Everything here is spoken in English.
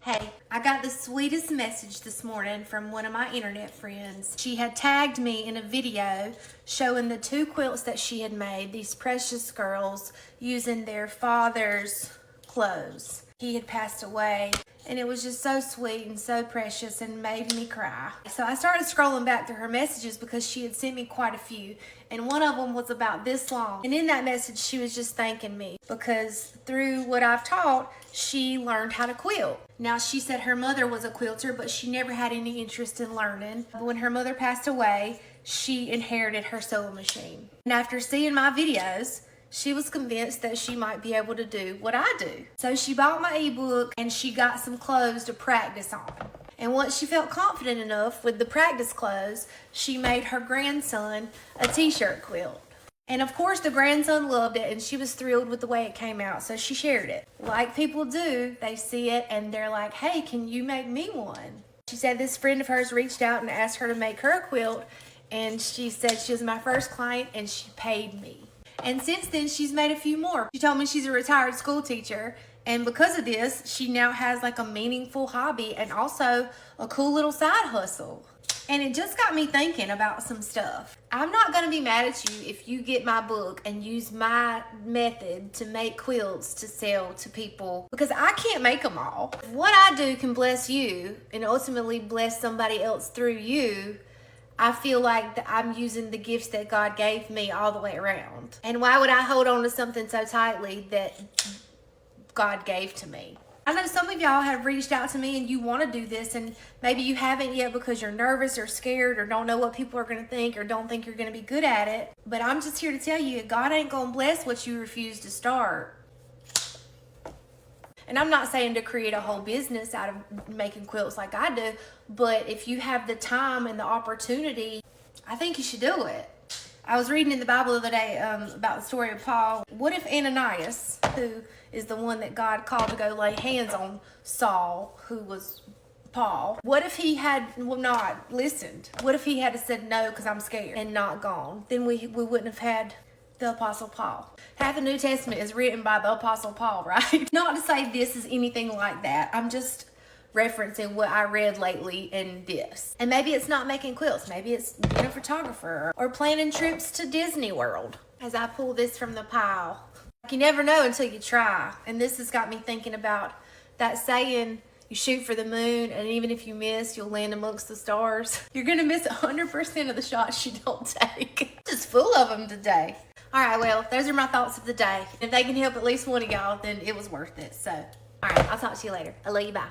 Hey, I got the sweetest message this morning from one of my internet friends. She had tagged me in a video showing the 2 quilts that she had made, these precious girls, using their father's clothes. He had passed away, and it was just so sweet and so precious and made me cry. So I started scrolling back through her messages because she had sent me quite a few, and one of them was about this long. And in that message, she was just thanking me because through what I've taught, she learned how to quilt. Now, she said her mother was a quilter, but she never had any interest in learning. When her mother passed away, she inherited her sewing machine. And after seeing my videos, she was convinced that she might be able to do what I do. So she bought my ebook and she got some clothes to practice on. And once she felt confident enough with the practice clothes, she made her grandson a t-shirt quilt. And of course the grandson loved it and she was thrilled with the way it came out, so she shared it. Like people do, they see it and they're like, hey, can you make me one? She said this friend of hers reached out and asked her to make her a quilt, and she said she was my first client and she paid me. And since then, she's made a few more. She told me she's a retired school teacher, and because of this, she now has like a meaningful hobby and also a cool little side hustle. And it just got me thinking about some stuff. I'm not gonna be mad at you if you get my book and use my method to make quilts to sell to people, because I can't make them all. What I do can bless you and ultimately bless somebody else through you. I feel like that I'm using the gifts that God gave me all the way around. And why would I hold on to something so tightly that God gave to me? I know some of y'all have reached out to me and you want to do this, and maybe you haven't yet because you're nervous or scared or don't know what people are going to think or don't think you're going to be good at it. But I'm just here to tell you, God ain't going to bless what you refuse to start. And I'm not saying to create a whole business out of making quilts like I do, but if you have the time and the opportunity, I think you should do it. I was reading in the Bible the other day about the story of Paul. What if Ananias, who is the one that God called to go lay hands on Saul, who was Paul, what if he had not listened? What if he had said no because I'm scared and not gone? Then we wouldn't have had the Apostle Paul. Half the New Testament is written by the Apostle Paul, right? Not to say this is anything like that. I'm just referencing what I read lately in this. And maybe it's not making quilts. Maybe it's being a photographer or planning trips to Disney World. As I pull this from the pile, you never know until you try. And this has got me thinking about that saying, you shoot for the moon, and even if you miss, you'll land amongst the stars. You're gonna miss 100% of the shots you don't take. Just full of them today. All right, well, those are my thoughts of the day. If they can help at least one of y'all, then it was worth it. So, all right, I'll talk to you later. I love you, bye.